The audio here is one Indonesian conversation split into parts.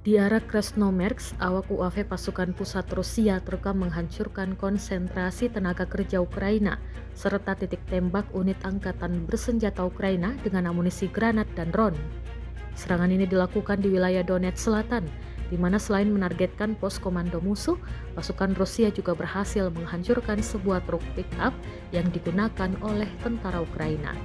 Di arah Krasnomersk, awak UAV pasukan pusat Rusia terekam menghancurkan konsentrasi tenaga kerja Ukraina, serta titik tembak unit angkatan bersenjata Ukraina dengan amunisi granat dan drone. Serangan ini dilakukan di wilayah Donetsk Selatan, di mana selain menargetkan pos komando musuh, pasukan Rusia juga berhasil menghancurkan sebuah truk pick-up yang digunakan oleh tentara Ukraina.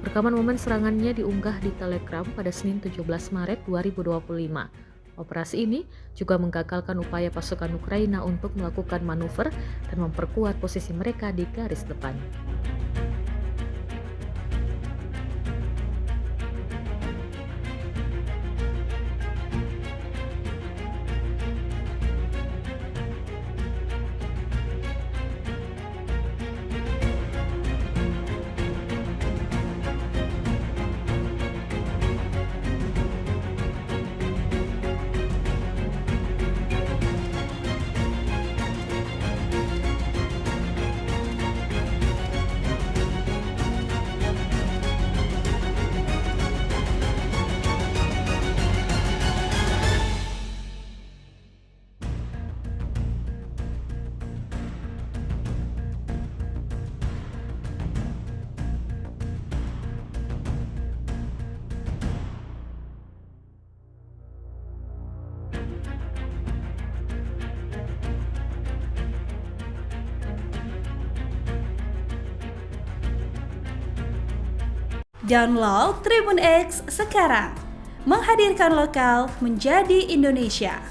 Rekaman momen serangannya diunggah di Telegram pada Senin 17 Maret 2025. Operasi ini juga menggagalkan upaya pasukan Ukraina untuk melakukan manuver dan memperkuat posisi mereka di garis depan. Download Tribun X sekarang, menghadirkan lokal menjadi Indonesia.